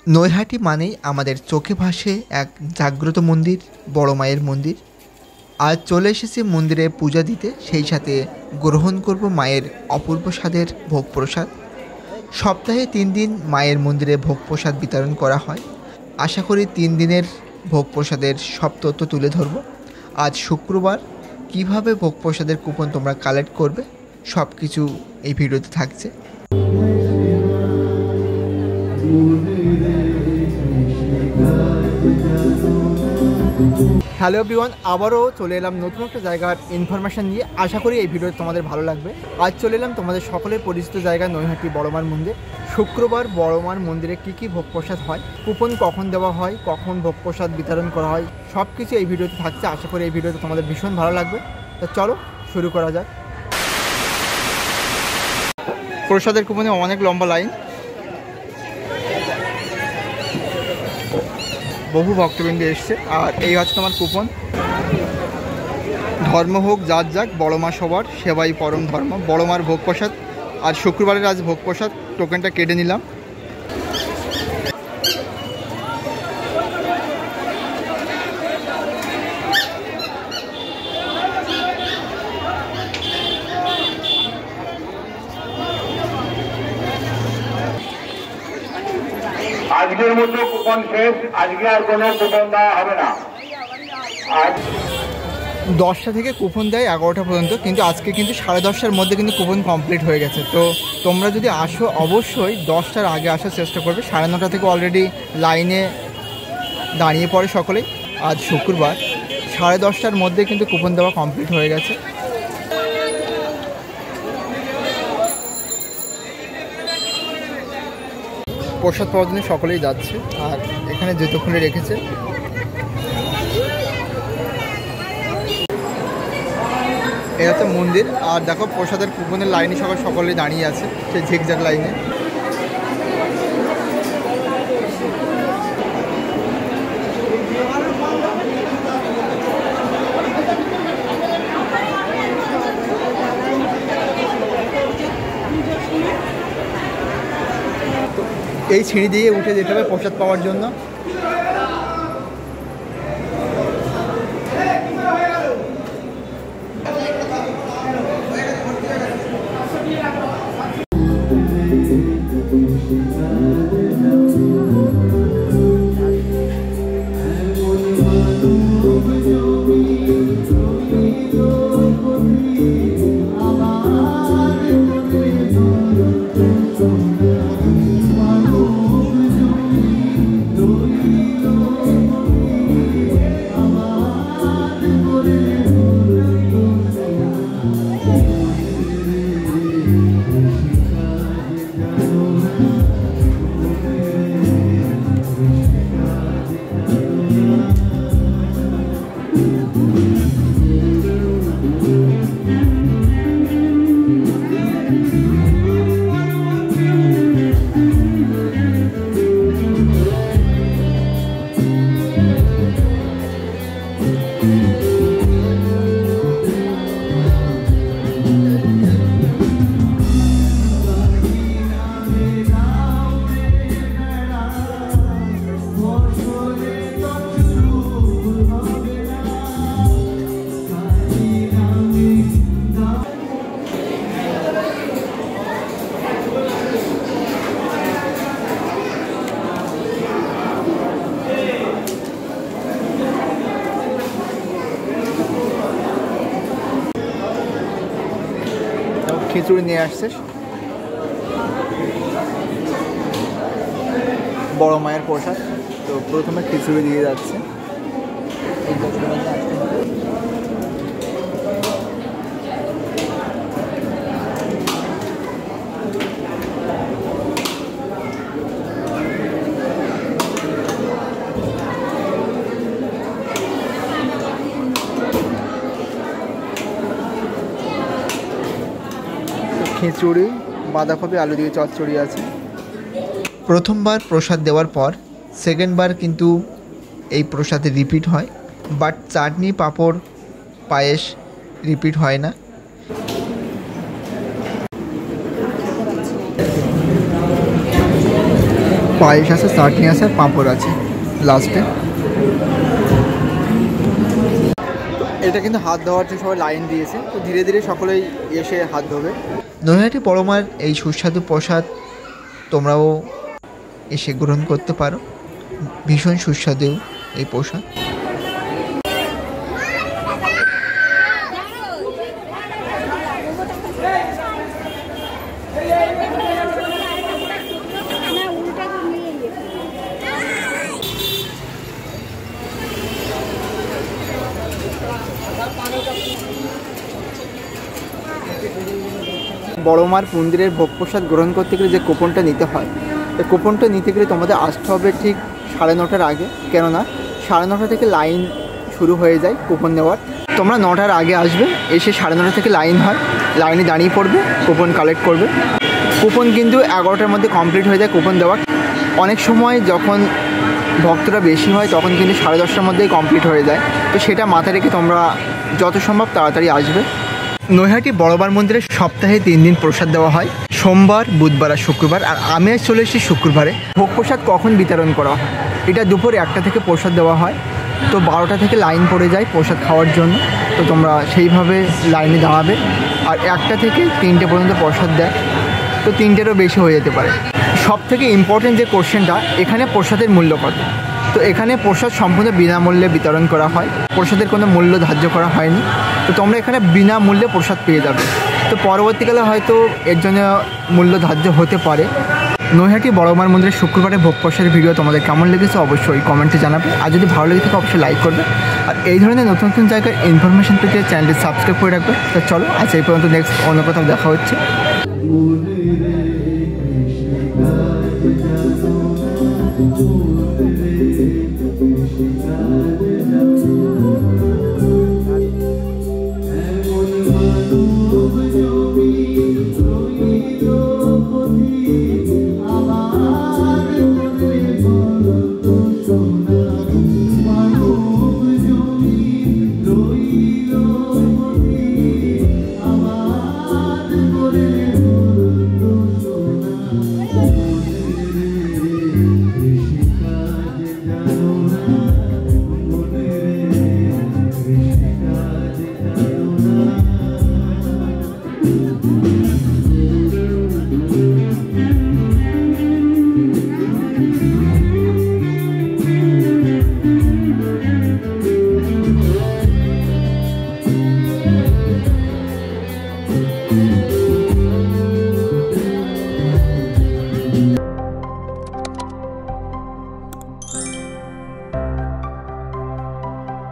নৈহাটি মানেই আমাদের চোখে ভাসে এক জাগ্রত মন্দির, বড় মায়ের মন্দির। আজ চলে এসেছি মন্দিরে পূজা দিতে, সেই সাথে গ্রহণ করব মায়ের অপূর্ব স্বাদের ভোগ প্রসাদ। সপ্তাহে 3 দিন মায়ের মন্দিরে ভোগ প্রসাদ বিতরণ করা হয়। আশা করি 3 দিনের ভোগ প্রসাদের সব তথ্য তুলে ধরব। আজ শুক্রবার, কিভাবে ভোগ প্রসাদের কুপন তোমরা কালেক্ট করবে সব কিছু এই ভিডিওতে থাকছে। হ্যালো এভরিওয়ান, আবারও চলে এলাম নতুন একটা জায়গার ইনফরমেশান নিয়ে। আশা করি এই ভিডিওটা তোমাদের ভালো লাগবে। আজ চলে এলাম তোমাদের সকলের পরিচিত জায়গা নৈহাটি বড়মার মন্দির। শুক্রবার বড়মার মন্দিরে কী ভোগ প্রসাদ হয়, কুপন কখন দেওয়া হয়, কখন ভোগ প্রসাদ বিতরণ করা হয়, সব কিছু এই ভিডিওতে থাকছে। আশা করি এই ভিডিওতে তোমাদের ভীষণ ভালো লাগবে। তো চলো শুরু করা যাক। প্রসাদের কুপনে অনেক লম্বা লাইন, বহু ভক্তবৃন্দ এসছে। আর এই হচ্ছে তোমার কুপন। ধর্ম হোক যার যাক, বড় মা সবার, সেবাই পরম ধর্ম। বড় মার ভোগ প্রসাদ আজ শুক্রবারের, আজ ভোগ প্রসাদ টোকেনটা কেটে নিলাম। আজকের মতো কুপন শেষ, আজকে আর কোনো কুপন দেওয়া হবে না। আজ 10টা থেকে কুপন দেয় 11টা পর্যন্ত, কিন্তু আজকে কিন্তু 10:30টার মধ্যে কিন্তু কুপন কমপ্লিট হয়ে গেছে। তো তোমরা যদি আসো অবশ্যই 10টার আগে আসার চেষ্টা করবে। 9:30 থেকে অলরেডি লাইনে দাঁড়িয়ে পড়ে সকলেই। আজ শুক্রবার 10:30টার মধ্যে কিন্তু কুপন দেওয়া কমপ্লিট হয়ে গেছে। প্রসাদ পাওয়ার জন্য সকলেই যাচ্ছে। আর এখানে জুতো খুলে রেখেছে। এটা তো মন্দির। আর দেখো প্রসাদের কুপনের লাইনে সকলেই দাঁড়িয়ে আছে, সেই ঝিকঝাক লাইনে। এই সিঁড়ি দিয়ে উঠে যেতে হবে প্রসাদ পাওয়ার জন্য। খিচুড়ি নিয়ে আসছে বড় মায়ের প্রসাদ। তো প্রথমে খিচুড়ি দিয়ে যাচ্ছে। খিচুড়ি, বাঁধাকপি, আলু দিয়ে চচ্চড়ি আছে। প্রথমবার প্রসাদ দেওয়ার পর সেকেন্ডবার কিন্তু এই প্রসাদে রিপিট হয়, but chutney, papad, payesh repeat হয় না। পায়েস আছে, চাটনি আছে, পাঁপড় আছে লাস্টে। এটা কিন্তু হাত ধোয়ার জন্য সবাই লাইন দিয়েছে, তো ধীরে ধীরে সকলেই এসে হাত ধোবে। নৈহাটি বড়মার এই সুস্বাদু প্রসাদ তোমরাও এসে গ্রহণ করতে পারো। ভীষণ সুস্বাদু এই প্রসাদ। বড়মার মন্দিরের ভোগ প্রসাদ গ্রহণ করতে গেলে যে কুপনটা নিতে হয়, এই কুপনটা নিতে গেলে তোমাদের আসতে হবে ঠিক 9:30 আগে, কেননা 9:30 থেকে লাইন শুরু হয়ে যায় কুপন নেওয়ার। তোমরা 9টার আগে আসবে, এসে 9:30 থেকে লাইন হয়, লাইনে দাঁড়িয়ে পড়বে, কুপন কালেক্ট করবে। কুপন কিন্তু 11টার মধ্যে কমপ্লিট হয়ে যায় কুপন দেওয়া। অনেক সময় যখন ভক্তরা বেশি হয় তখন কিন্তু 10:30টার মধ্যেই কমপ্লিট হয়ে যায়, তো সেটা মাথায় রেখে তোমরা যত সম্ভব তাড়াতাড়ি আসবে। নৈহাটি বড়বার মন্দিরে সপ্তাহে 3 দিন প্রসাদ দেওয়া হয়, সোমবার, বুধবার আর শুক্রবার। আর আমি আজ চলে এসেছি শুক্রবারে। ভোগ প্রসাদ কখন বিতরণ করা হয়? এটা দুপুর 1টা থেকে প্রসাদ দেওয়া হয়, তো 12টা থেকে লাইন পড়ে যায় প্রসাদ খাওয়ার জন্য, তো তোমরা সেইভাবে লাইনে দাঁড়াবে। আর 1টা থেকে 3টে পর্যন্ত প্রসাদ দেয়, তো 3টেরও বেশি হয়ে যেতে পারে। সব থেকে ইম্পর্টেন্ট যে কোশ্চেনটা, এখানে প্রসাদের মূল্য কত? তো এখানে প্রসাদ সম্পূর্ণ বিনামূল্যে বিতরণ করা হয়, প্রসাদের কোনো মূল্য ধার্য করা হয়নি, তো তোমরা এখানে বিনামূল্যে প্রসাদ পেয়ে যাবে। তো পরবর্তীকালে হয়তো এর জন্য মূল্য ধার্য হতে পারে। নৈহাটি বড়মার মন্দিরের শুক্রবারে ভোগ প্রসাদের ভিডিও তোমাদের কেমন লেগেছে অবশ্যই কমেন্টে জানাবে, আর যদি ভালো লেগে থাকে অবশ্যই লাইক করবে। আর এই ধরনের নতুন নতুন জায়গার ইনফরমেশন পেতে চ্যানেলটি সাবস্ক্রাইব করে রাখবে। তো চলো আজ এই পর্যন্ত, নেক্সট অন্য কোথাও দেখা হচ্ছে।